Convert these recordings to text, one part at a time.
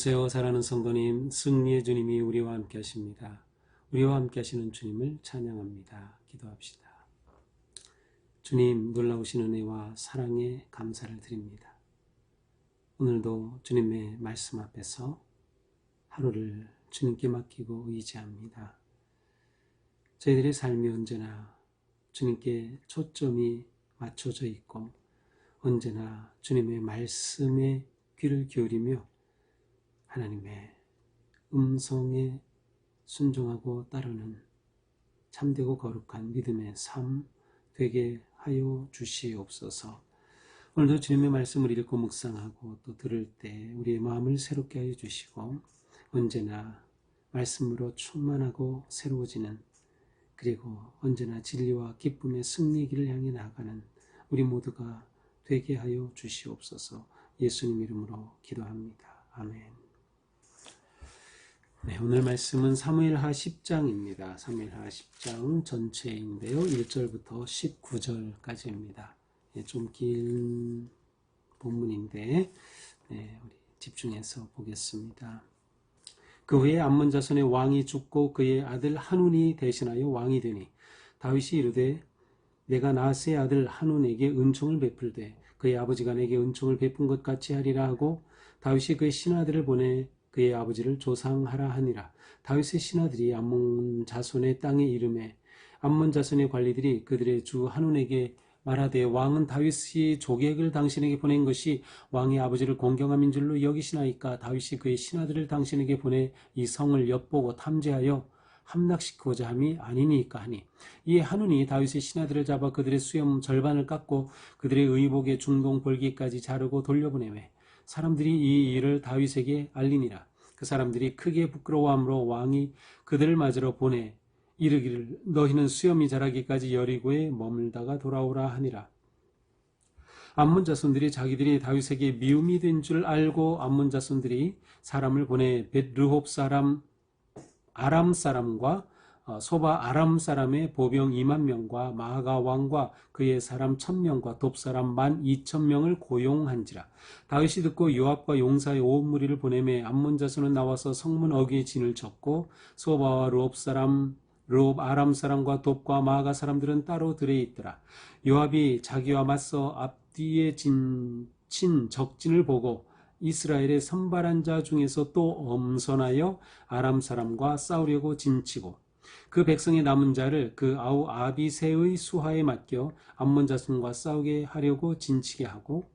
안녕하세요. 사랑하는 성도님, 승리의 주님이 우리와 함께 하십니다. 우리와 함께 하시는 주님을 찬양합니다. 기도합시다. 주님, 놀라우신 은혜와 사랑에 감사를 드립니다. 오늘도 주님의 말씀 앞에서 하루를 주님께 맡기고 의지합니다. 저희들의 삶이 언제나 주님께 초점이 맞춰져 있고 언제나 주님의 말씀에 귀를 기울이며 하나님의 음성에 순종하고 따르는 참되고 거룩한 믿음의 삶 되게 하여 주시옵소서. 오늘도 주님의 말씀을 읽고 묵상하고 또 들을 때 우리의 마음을 새롭게 하여 주시고 언제나 말씀으로 충만하고 새로워지는 그리고 언제나 진리와 기쁨의 승리의 길을 향해 나아가는 우리 모두가 되게 하여 주시옵소서. 예수님 이름으로 기도합니다. 아멘. 네, 오늘 말씀은 사무엘하 10장입니다. 사무엘하 10장 전체인데요. 1절부터 19절까지입니다. 네, 좀 긴 본문인데 네, 우리 집중해서 보겠습니다. 그 후에 암몬 자손의 왕이 죽고 그의 아들 한운이 대신하여 왕이 되니 다윗이 이르되 내가 나하스의 아들 한운에게 은총을 베풀되 그의 아버지가 내게 은총을 베푼 것 같이 하리라 하고 다윗이 그의 신하들을 보내 그의 아버지를 조상하라 하니라. 다윗의 신하들이 암몬 자손의 땅에 이르매 암몬 자손의 관리들이 그들의 주 한운에게 말하되 왕은 다윗이 조객을 당신에게 보낸 것이 왕의 아버지를 공경함인 줄로 여기시나이까. 다윗이 그의 신하들을 당신에게 보내 이 성을 엿보고 탐지하여 함락시키고자 함이 아니니까 하니 이에 한운이 다윗의 신하들을 잡아 그들의 수염 절반을 깎고 그들의 의복의 중동 볼기까지 자르고 돌려보내매 사람들이 이 일을 다윗에게 알리니라. 그 사람들이 크게 부끄러워함으로 왕이 그들을 맞으러 보내 이르기를 너희는 수염이 자라기까지 여리고에 머물다가 돌아오라 하니라. 암몬 자손들이 자기들이 다윗에게 미움이 된 줄 알고 암몬 자손들이 사람을 보내 벳르홉 사람 아람 사람과 소바 아람 사람의 보병 2만 명과 마아가 왕과 그의 사람 1000명과 돕 사람 12,000명을 고용한지라. 다윗이 듣고 요압과 용사의 온 무리를 보내매 암몬 자손은 나와서 성문 어귀에 진을 쳤고 소바와 르홉 아람 사람과 돕과 마아가 사람들은 따로 들에 있더라. 요압이 자기와 맞서 앞뒤에 친 적진을 보고 이스라엘의 선발한 자 중에서 또 엄선하여 아람 사람과 싸우려고 진치고 그 백성의 남은 자를 그 아우 아비새의 수하에 맡겨 암몬 자손과 싸우게 하려고 진치게 하고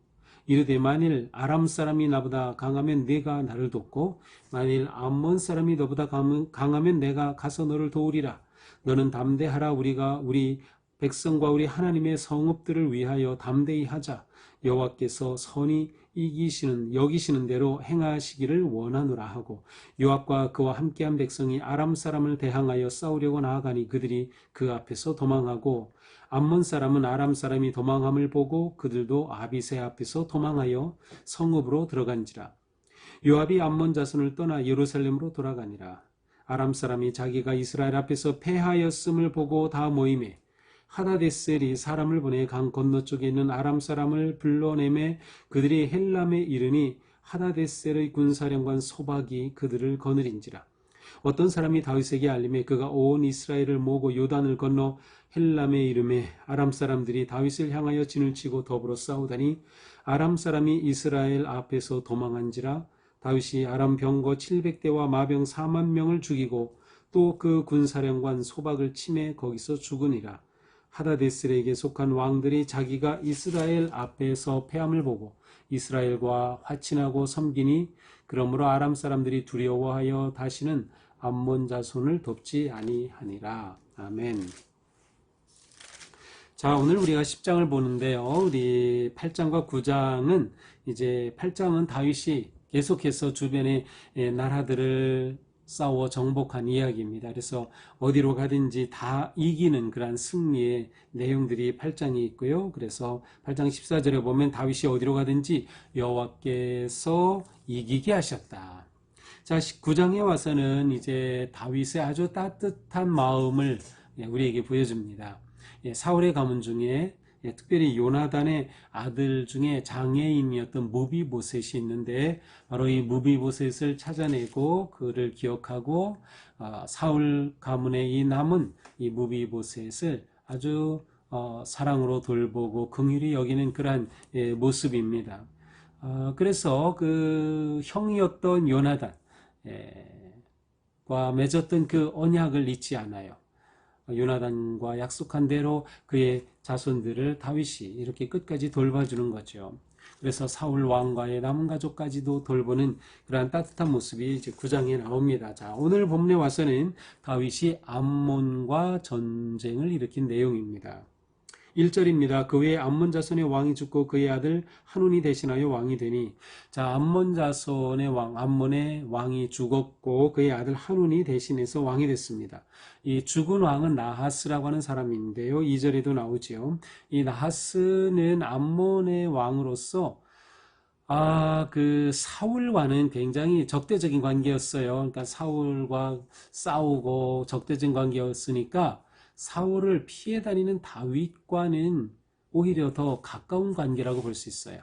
이르되 만일 아람 사람이 나보다 강하면 네가 나를 돕고 만일 암몬 사람이 너보다 강하면 내가 가서 너를 도우리라. 너는 담대하라. 우리가 우리 백성과 우리 하나님의 성읍들을 위하여 담대히 하자. 여호와께서 선히 여기시는 대로 행하시기를 원하노라 하고 요압과 그와 함께한 백성이 아람 사람을 대항하여 싸우려고 나아가니 그들이 그 앞에서 도망하고 암몬 사람은 아람 사람이 도망함을 보고 그들도 아비새 앞에서 도망하여 성읍으로 들어간지라. 요압이 암몬 자손을 떠나 예루살렘으로 돌아가니라. 아람 사람이 자기가 이스라엘 앞에서 패하였음을 보고 다 모이매 하다데셀이 사람을 보내 강 건너쪽에 있는 아람 사람을 불러내매 그들이 헬람에 이르니 하다데셀의 군사령관 소박이 그들을 거느린지라. 어떤 사람이 다윗에게 알림해 그가 온 이스라엘을 모으고 요단을 건너 헬람에 이르매 아람 사람들이 다윗을 향하여 진을 치고 더불어 싸우다니 아람 사람이 이스라엘 앞에서 도망한지라. 다윗이 아람 병거 700대와 마병 4만 명을 죽이고 또 그 군사령관 소박을 치매 거기서 죽으니라. 하다데셀에게 속한 왕들이 자기가 이스라엘 앞에서 패함을 보고 이스라엘과 화친하고 섬기니 그러므로 아람 사람들이 두려워하여 다시는 암몬 자손을 돕지 아니하니라. 아멘. 자, 오늘 우리가 10장을 보는데요. 우리 8장과 9장은 이제 8장은 다윗이 계속해서 주변의 나라들을 싸워 정복한 이야기입니다. 그래서 어디로 가든지 다 이기는 그러한 승리의 내용들이 8장에 있고요. 그래서 8장 14절에 보면 다윗이 어디로 가든지 여호와께서 이기게 하셨다. 자, 19장에 와서는 이제 다윗의 아주 따뜻한 마음을 우리에게 보여줍니다. 사울의 가문 중에 특별히 요나단의 아들 중에 장애인이었던 무비보셋이 있는데 바로 이 무비보셋을 찾아내고 그를 기억하고 사울 가문의 이 남은 이 무비보셋을 아주 사랑으로 돌보고 긍휼히 여기는 그러한 모습입니다. 그래서 그 형이었던 요나단과 맺었던 그 언약을 잊지 않아요. 요나단과 약속한 대로 그의 자손들을 다윗이 이렇게 끝까지 돌봐주는 거죠. 그래서 사울 왕과의 남은 가족까지도 돌보는 그러한 따뜻한 모습이 이제 9장에 나옵니다. 자, 오늘 본문에 와서는 다윗이 암몬과 전쟁을 일으킨 내용입니다. 1절입니다. 그 외에 암몬 자손의 왕이 죽고 그의 아들 한운이 대신하여 왕이 되니, 자, 암몬 자손의 왕, 암몬의 왕이 죽었고 그의 아들 한운이 대신해서 왕이 됐습니다. 이 죽은 왕은 나하스라고 하는 사람인데요. 2절에도 나오죠. 이 나하스는 암몬의 왕으로서 그 사울과는 굉장히 적대적인 관계였어요. 그러니까 사울과 싸우고 적대적인 관계였으니까 사울을 피해 다니는 다윗과는 오히려 더 가까운 관계라고 볼 수 있어요.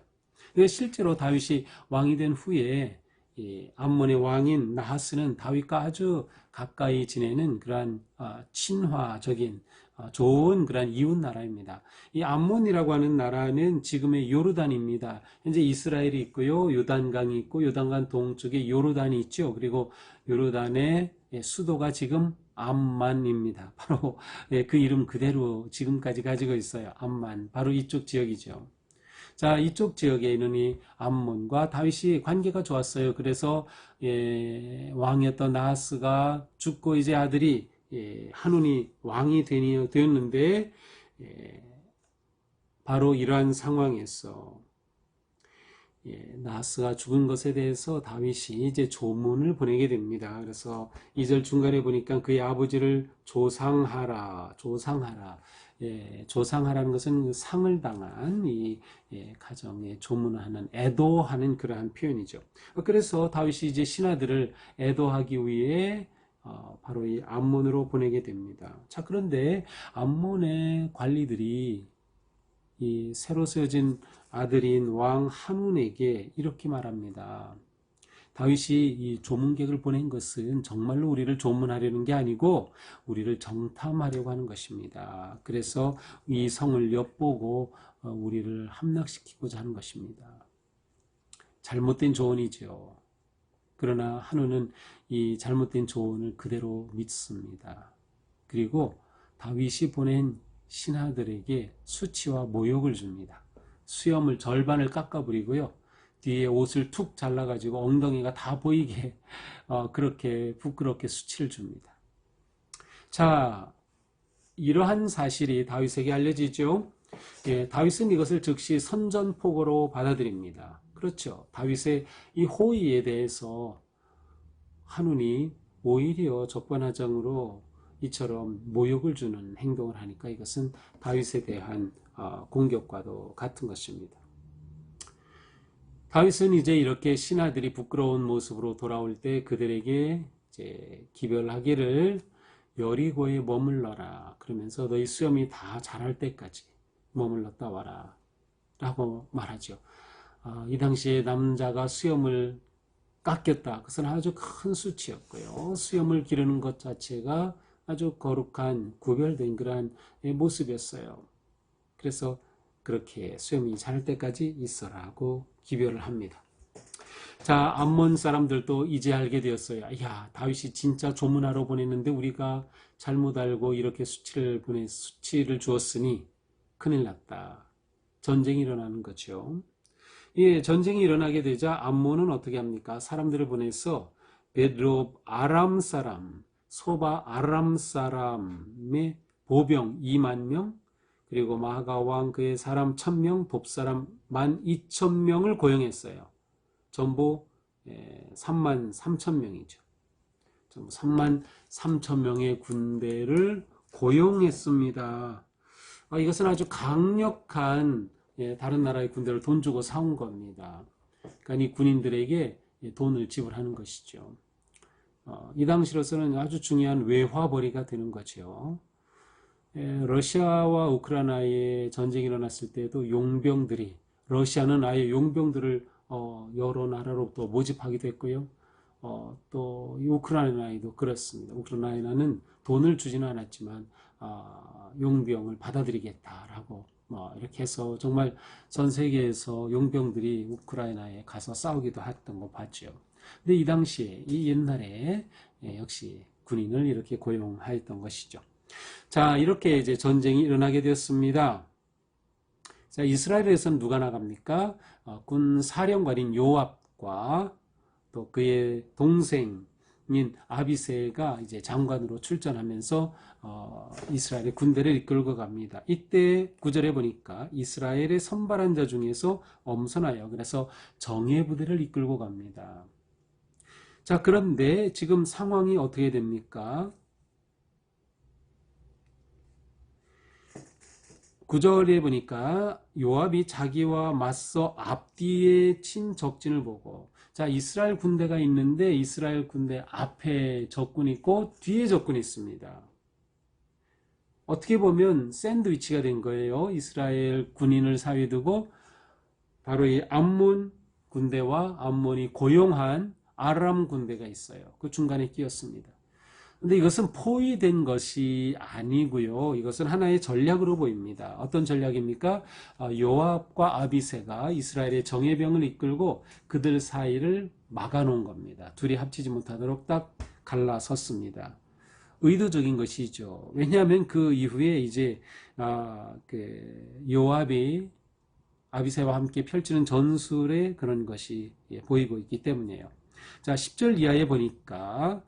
실제로 다윗이 왕이 된 후에 이 암몬의 왕인 나하스는 다윗과 아주 가까이 지내는 그러한 친화적인 좋은 그런 이웃 나라입니다. 이 암몬이라고 하는 나라는 지금의 요르단입니다. 현재 이스라엘이 있고요, 요단강이 있고 요단강 동쪽에 요르단이 있죠. 그리고 요르단의 수도가 지금 암만입니다. 바로 그 이름 그대로 지금까지 가지고 있어요. 암만, 바로 이쪽 지역이죠. 자, 이쪽 지역에 있는 이 암몬과 다윗이 관계가 좋았어요. 그래서 왕이었던 나하스가 죽고 이제 아들이 한운이 왕이 되었는데, 바로 이러한 상황에서 나하스가 죽은 것에 대해서 다윗이 이제 조문을 보내게 됩니다. 그래서 2절 중간에 보니까 그의 아버지를 조상하라. 조상하라는 것은 상을 당한 이 가정에 조문하는, 애도하는 그러한 표현이죠. 그래서 다윗이 이제 신하들을 애도하기 위해 바로 이 암몬으로 보내게 됩니다. 자, 그런데 암몬의 관리들이 이 새로 세워진 아들인 왕 한운에게 이렇게 말합니다. 다윗이 이 조문객을 보낸 것은 정말로 우리를 조문하려는 게 아니고 우리를 정탐하려고 하는 것입니다. 그래서 이 성을 엿보고 우리를 함락시키고자 하는 것입니다. 잘못된 조언이죠. 그러나 한우는 이 잘못된 조언을 그대로 믿습니다. 그리고 다윗이 보낸 신하들에게 수치와 모욕을 줍니다. 수염을 절반을 깎아버리고요, 뒤에 옷을 툭 잘라가지고 엉덩이가 다 보이게 그렇게 부끄럽게 수치를 줍니다. 자, 이러한 사실이 다윗에게 알려지죠. 다윗은 이것을 즉시 선전포고로 받아들입니다. 그렇죠. 다윗의 이 호의에 대해서 한운이 오히려 적반하장으로 이처럼 모욕을 주는 행동을 하니까 이것은 다윗에 대한 공격과도 같은 것입니다. 다윗은 이제 이렇게 신하들이 부끄러운 모습으로 돌아올 때 그들에게 이제 기별하기를 여리고에 머물러라. 그러면서 너희 수염이 다 자랄 때까지 머물렀다 와라. 라고 말하죠. 이 당시에 남자가 수염을 깎였다. 그것은 아주 큰 수치였고요. 수염을 기르는 것 자체가 아주 거룩한 구별된 그러한 모습이었어요. 그래서 그렇게 수염이 자랄 때까지 있어라고 기별을 합니다. 자, 암몬 사람들도 이제 알게 되었어요. 야, 다윗이 진짜 조문하러 보냈는데 우리가 잘못 알고 이렇게 수치를 주었으니 큰일 났다. 전쟁이 일어나는 거죠. 전쟁이 일어나게 되자 암몬은 어떻게 합니까? 사람들을 보내서 베드롭 아람 사람, 소바 아람 사람의 보병 2만 명, 그리고 마가 왕 그의 사람 1000명, 돕사람 12,000명을 고용했어요. 전부 33,000명이죠. 전부 33,000명의 군대를 고용했습니다. 이것은 아주 강력한 다른 나라의 군대를 돈 주고 사온 겁니다. 그러니까 이 군인들에게 돈을 지불하는 이 당시로서는 아주 중요한 외화벌이가 되는 거죠. 러시아와 우크라이나의 전쟁이 일어났을 때도 용병들이 러시아는 아예 용병들을 여러 나라로부터 모집하기도 했고요. 또 우크라이나도 그렇습니다. 우크라이나는 돈을 주지는 않았지만 용병을 받아들이겠다라고 이렇게 해서 정말 전 세계에서 용병들이 우크라이나에 가서 싸우기도 했던 거 봤죠. 근데 이 당시에 이 옛날에 역시 군인을 이렇게 고용하였던 것이죠. 자, 이렇게 이제 전쟁이 일어나게 되었습니다. 자, 이스라엘에서는 누가 나갑니까? 군 사령관인 요압과 또 그의 동생인 아비새가 이제 장관으로 출전하면서 이스라엘의 군대를 이끌고 갑니다. 이때 구절에 보니까 이스라엘의 선발한 자 중에서 엄선하여 그래서 정예 부대를 이끌고 갑니다. 자, 그런데 지금 상황이 어떻게 됩니까? 9절에 보니까 요압이 자기와 맞서 앞뒤에 친 적진을 보고, 자, 이스라엘 군대가 있는데 이스라엘 군대 앞에 적군이 있고 뒤에 적군이 있습니다. 어떻게 보면 샌드위치가 된 거예요. 이스라엘 군인을 사이에 두고 바로 이 암몬 군대와 암몬이 고용한 아람 군대가 있어요. 그 중간에 끼었습니다. 근데 이것은 포위된 것이 아니고요. 이것은 하나의 전략으로 보입니다. 어떤 전략입니까? 요압과 아비새가 이스라엘의 정예병을 이끌고 그들 사이를 막아놓은 겁니다. 둘이 합치지 못하도록 딱 갈라섰습니다. 의도적인 것이죠. 왜냐하면 그 이후에 이제 요압이 아비새와 함께 펼치는 전술의 그런 것이 보이고 있기 때문이에요. 자, 10절 이하에 보니까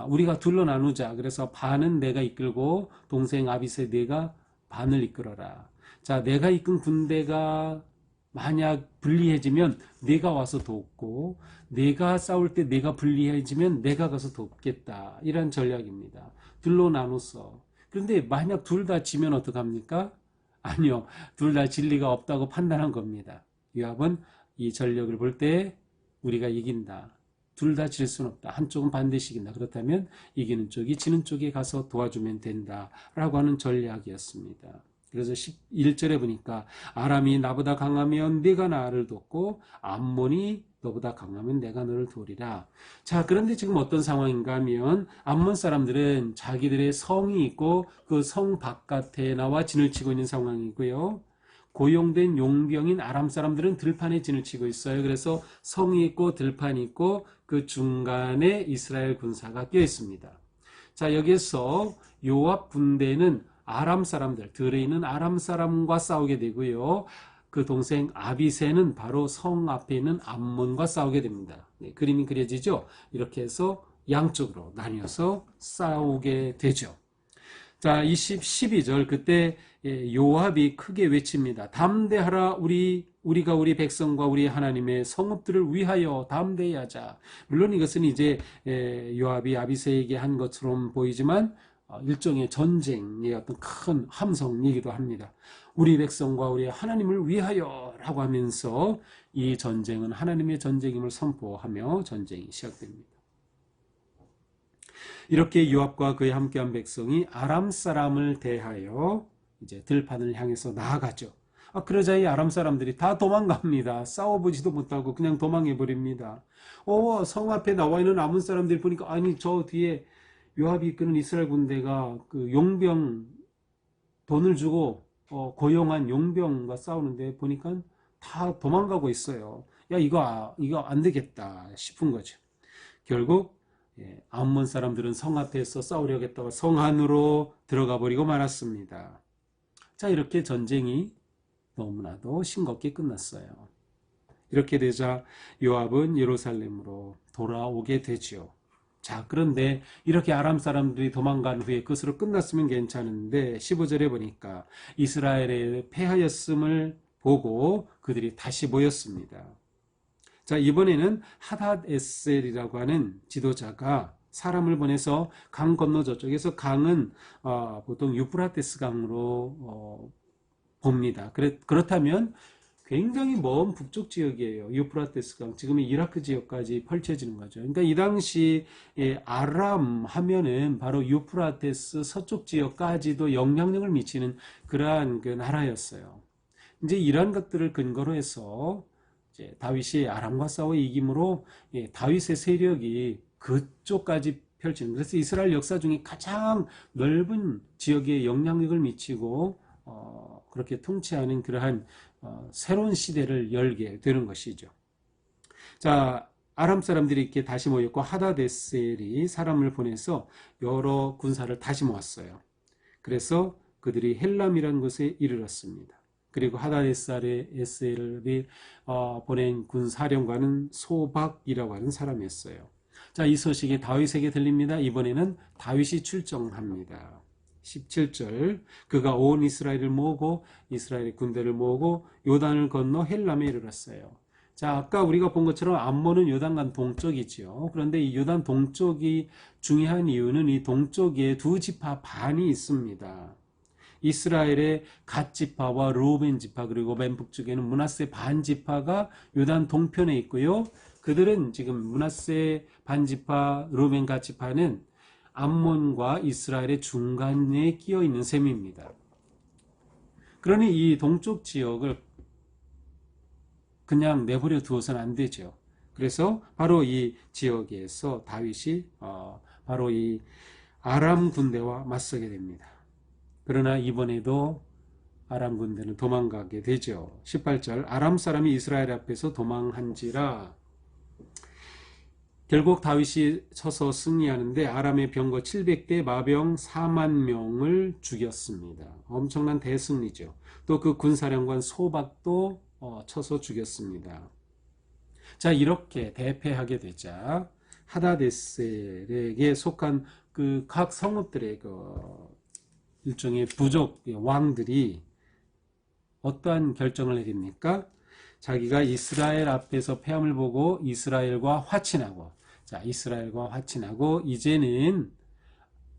우리가 둘로 나누자. 그래서 반은 내가 이끌고 동생 아비새 네가 반을 이끌어라. 자, 내가 이끈 군대가 만약 불리해지면 내가 와서 돕고, 내가 싸울 때 내가 불리해지면 내가 가서 돕겠다. 이런 전략입니다. 둘로 나눠서. 그런데 만약 둘 다 지면 어떡합니까? 아니요. 둘 다 진리가 없다고 판단한 겁니다. 요압은 이 전력을 볼 때 우리가 이긴다. 둘 다 질 수는 없다. 한쪽은 반드시 이긴다. 그렇다면 이기는 쪽이 지는 쪽에 가서 도와주면 된다라고 하는 전략이었습니다. 그래서 11절에 보니까 아람이 나보다 강하면 네가 나를 돕고 암몬이 너보다 강하면 내가 너를 도우리라. 자, 그런데 지금 어떤 상황인가 하면 암몬 사람들은 자기들의 성이 있고 그 성 바깥에 나와 진을 치고 있는 상황이고요. 고용된 용병인 아람 사람들은 들판에 진을 치고 있어요. 그래서 성이 있고 들판이 있고 그 중간에 이스라엘 군사가 껴 있습니다. 자, 여기에서 요압 군대는 아람 사람들, 들에 있는 아람 사람과 싸우게 되고요. 그 동생 아비새는 바로 성 앞에 있는 암몬과 싸우게 됩니다. 네, 그림이 그려지죠? 이렇게 해서 양쪽으로 나뉘어서 싸우게 되죠. 자, 12절 그때 요압이 크게 외칩니다. 담대하라 우리가 우리 백성과 우리 하나님의 성읍들을 위하여 담대하자. 물론 이것은 이제 요압이 아비새에게 한 것처럼 보이지만 일종의 전쟁의 어떤 큰 함성이기도 합니다. 우리 백성과 우리 하나님을 위하여 라고 하면서 이 전쟁은 하나님의 전쟁임을 선포하며 전쟁이 시작됩니다. 이렇게 요압과 그의 함께한 백성이 아람 사람을 대하여 이제 들판을 향해서 나아가죠. 그러자 이 아람 사람들이 다 도망갑니다. 싸워보지도 못하고 그냥 도망해버립니다. 성 앞에 나와 있는 아몬 사람들 보니까 아니 저 뒤에 요압이 이끄는 이스라엘 군대가 그 용병 돈을 주고 고용한 용병과 싸우는데 보니까 다 도망가고 있어요. 야 이거 안 되겠다 싶은 거죠. 결국 암몬 사람들은 성 앞에서 싸우려겠다가 성 안으로 들어가 버리고 말았습니다. 자, 이렇게 전쟁이 너무나도 싱겁게 끝났어요. 이렇게 되자 요압은 예루살렘으로 돌아오게 되죠. 자, 그런데 이렇게 아람 사람들이 도망간 후에 그것으로 끝났으면 괜찮은데 15절에 보니까 이스라엘에 패하였음을 보고 그들이 다시 모였습니다. 자, 이번에는 하닷에셀이라고 하는 지도자가 사람을 보내서 강 건너 저쪽에서 강은 보통 유프라테스 강으로 봅니다. 그렇다면 굉장히 먼 북쪽 지역이에요. 유프라테스 강, 지금의 이라크 지역까지 펼쳐지는 거죠. 그러니까 이 당시 아람 하면은 바로 유프라테스 서쪽 지역까지도 영향력을 미치는 그러한 그 나라였어요. 이제 이러한 것들을 근거로 해서 이제 다윗이 아람과 싸워 이김으로 다윗의 세력이 그쪽까지 펼치는, 그래서 이스라엘 역사 중에 가장 넓은 지역에 영향력을 미치고 그렇게 통치하는 그러한 새로운 시대를 열게 되는 것이죠. 자, 아람 사람들이 이렇게 다시 모였고 하다데셀이 사람을 보내서 여러 군사를 다시 모았어요. 그래서 그들이 헬람이라는 곳에 이르렀습니다. 그리고 하다데셀이 보낸 군사령관은 소박이라고 하는 사람이었어요. 자, 이 소식이 다윗에게 들립니다. 이번에는 다윗이 출정합니다. 17절, 그가 온 이스라엘을 모으고 이스라엘의 군대를 모으고 요단을 건너 헬람에 이르렀어요. 자, 아까 우리가 본 것처럼 암몬은 요단강 동쪽이지요. 그런데 이 요단 동쪽이 중요한 이유는 이 동쪽에 두 지파 반이 있습니다. 이스라엘의 갓 지파와 르우벤 지파, 그리고 맨 북쪽에는 므낫세 반 지파가 요단 동편에 있고요. 그들은 지금 므낫세 반 지파, 르우벤 갓 지파는 암몬과 이스라엘의 중간에 끼어 있는 셈입니다. 그러니 이 동쪽 지역을 그냥 내버려 두어서는 안 되죠. 그래서 바로 이 지역에서 다윗이 바로 이 아람 군대와 맞서게 됩니다. 그러나 이번에도 아람 군대는 도망가게 되죠. 18절, 아람 사람이 이스라엘 앞에서 도망한지라. 결국 다윗이 쳐서 승리하는데 아람의 병거 700대, 마병 4만 명을 죽였습니다. 엄청난 대승리죠. 또 그 군사령관 소박도 쳐서 죽였습니다. 자, 이렇게 대패하게 되자 하다데셀에게 속한 그 각 성읍들의 그 일종의 부족 왕들이 어떠한 결정을 내립니까? 자기가 이스라엘 앞에서 패함을 보고 이스라엘과 화친하고, 자, 이스라엘과 화친하고 이제는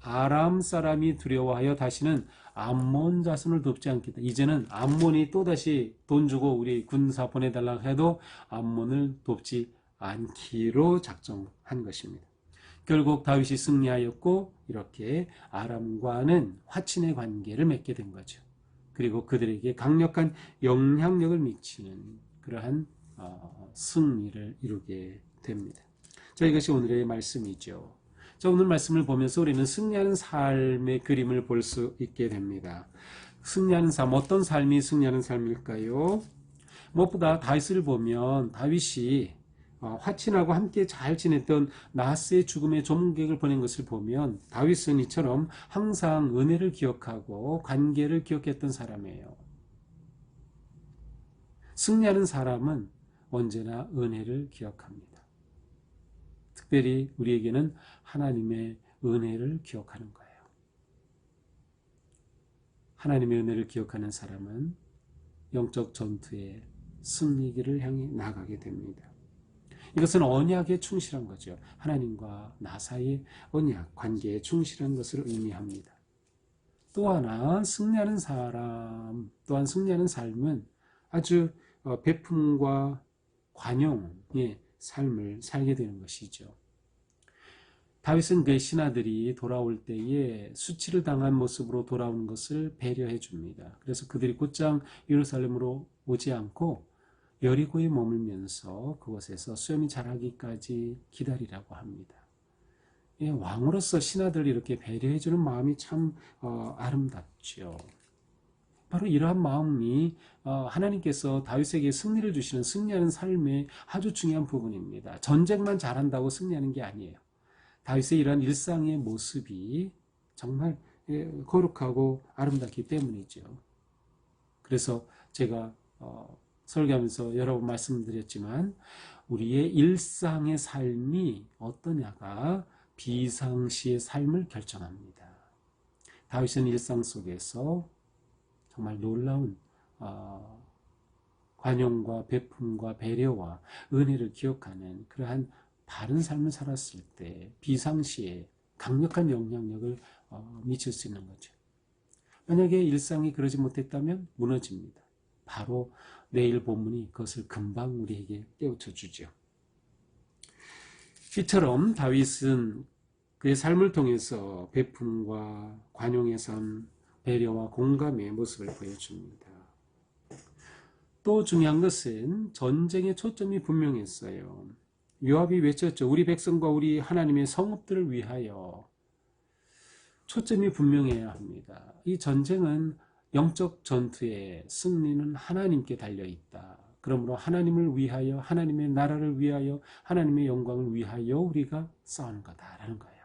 아람 사람이 두려워하여 다시는 암몬 자손을 돕지 않겠다. 이제는 암몬이 또다시 돈 주고 우리 군사 보내달라고 해도 암몬을 돕지 않기로 작정한 것입니다. 결국 다윗이 승리하였고 이렇게 아람과는 화친의 관계를 맺게 된 거죠. 그리고 그들에게 강력한 영향력을 미치는 그러한 승리를 이루게 됩니다. 자, 이것이 오늘의 말씀이죠. 자, 오늘 말씀을 보면서 우리는 승리하는 삶의 그림을 볼 수 있게 됩니다. 승리하는 삶, 어떤 삶이 승리하는 삶일까요? 무엇보다 다윗을 보면 다윗이 화친하고 함께 잘 지냈던 나하스의 죽음의 조문객을 보낸 것을 보면 다윗은 이처럼 항상 은혜를 기억하고 관계를 기억했던 사람이에요. 승리하는 사람은 언제나 은혜를 기억합니다. 특별히 우리에게는 하나님의 은혜를 기억하는 거예요. 하나님의 은혜를 기억하는 사람은 영적 전투의 승리기를 향해 나가게 됩니다. 이것은 언약에 충실한 거죠. 하나님과 나 사이의 언약, 관계에 충실한 것을 의미합니다. 또 하나 승리하는 사람, 또한 승리하는 삶은 아주 베품과 관용의 삶을 살게 되는 것이죠. 다윗은 그의 신하들이 돌아올 때에 수치를 당한 모습으로 돌아오는 것을 배려해 줍니다. 그래서 그들이 곧장 예루살렘으로 오지 않고 여리고에 머물면서 그곳에서 수염이 자라기까지 기다리라고 합니다. 왕으로서 신하들을 이렇게 배려해 주는 마음이 참 아름답죠. 바로 이러한 마음이 하나님께서 다윗에게 승리를 주시는 승리하는 삶의 아주 중요한 부분입니다. 전쟁만 잘한다고 승리하는 게 아니에요. 다윗의 이러한 일상의 모습이 정말 거룩하고 아름답기 때문이죠. 그래서 제가 설교하면서 여러 번 말씀드렸지만 우리의 일상의 삶이 어떠냐가 비상시의 삶을 결정합니다. 다윗은 일상 속에서 정말 놀라운 관용과 베품과 배려와 은혜를 기억하는 그러한 바른 삶을 살았을 때 비상시에 강력한 영향력을 미칠 수 있는 거죠. 만약에 일상이 그러지 못했다면 무너집니다. 바로 내일 본문이 그것을 금방 우리에게 깨우쳐 주죠. 이처럼 다윗은 그의 삶을 통해서 베품과 관용의 삶, 배려와 공감의 모습을 보여줍니다. 또 중요한 것은 전쟁의 초점이 분명했어요. 요압이 외쳤죠. 우리 백성과 우리 하나님의 성읍들을 위하여. 초점이 분명해야 합니다. 이 전쟁은 영적 전투의 승리는 하나님께 달려있다. 그러므로 하나님을 위하여, 하나님의 나라를 위하여, 하나님의 영광을 위하여 우리가 싸우는 거다라는 거예요.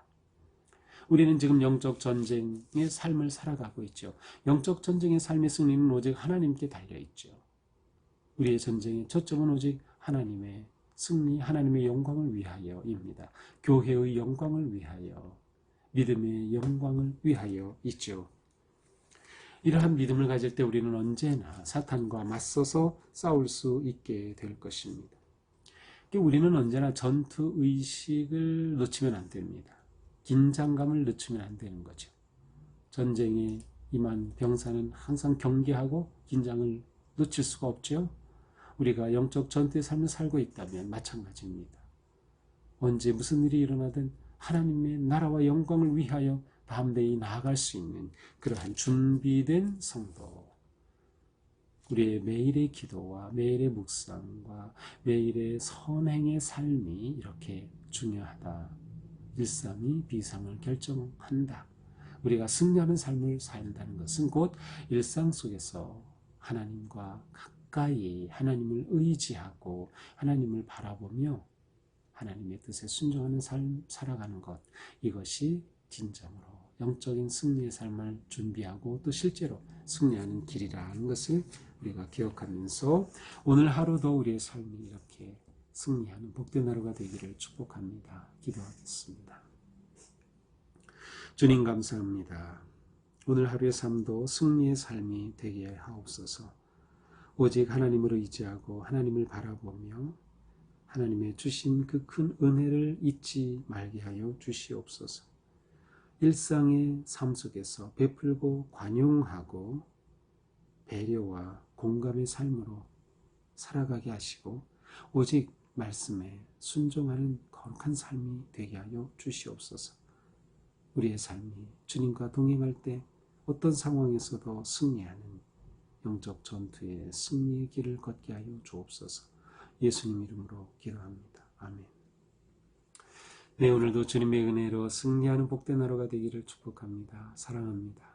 우리는 지금 영적 전쟁의 삶을 살아가고 있죠. 영적 전쟁의 삶의 승리는 오직 하나님께 달려있죠. 우리의 전쟁의 초점은 오직 하나님의 승리, 하나님의 영광을 위하여입니다. 교회의 영광을 위하여, 믿음의 영광을 위하여 있죠. 이러한 믿음을 가질 때 우리는 언제나 사탄과 맞서서 싸울 수 있게 될 것입니다. 우리는 언제나 전투 의식을 놓치면 안 됩니다. 긴장감을 늦추면 안 되는 거죠. 전쟁에 임한 병사는 항상 경계하고 긴장을 놓칠 수가 없죠. 우리가 영적 전투의 삶을 살고 있다면 마찬가지입니다. 언제 무슨 일이 일어나든 하나님의 나라와 영광을 위하여 담대히 나아갈 수 있는 그러한 준비된 성도, 우리의 매일의 기도와 매일의 묵상과 매일의 선행의 삶이 이렇게 중요하다. 일상이 비상을 결정한다. 우리가 승리하는 삶을 산다는 것은 곧 일상 속에서 하나님과 가까이 하나님을 의지하고 하나님을 바라보며 하나님의 뜻에 순종하는 삶 살아가는 것, 이것이 진정으로 영적인 승리의 삶을 준비하고 또 실제로 승리하는 길이라는 것을 우리가 기억하면서 오늘 하루도 우리의 삶이 이렇게 승리하는 복된 하루가 되기를 축복합니다. 기도하겠습니다. 주님 감사합니다. 오늘 하루의 삶도 승리의 삶이 되게 하옵소서. 오직 하나님을 의지하고 하나님을 바라보며 하나님의 주신 그 큰 은혜를 잊지 말게 하여 주시옵소서. 일상의 삶 속에서 베풀고 관용하고 배려와 공감의 삶으로 살아가게 하시고 오직 말씀에 순종하는 거룩한 삶이 되게 하여 주시옵소서. 우리의 삶이 주님과 동행할 때 어떤 상황에서도 승리하는 영적 전투의 승리의 길을 걷게 하여 주옵소서. 예수님 이름으로 기도합니다. 아멘. 네, 오늘도 주님의 은혜로 승리하는 복된 하루가 되기를 축복합니다. 사랑합니다.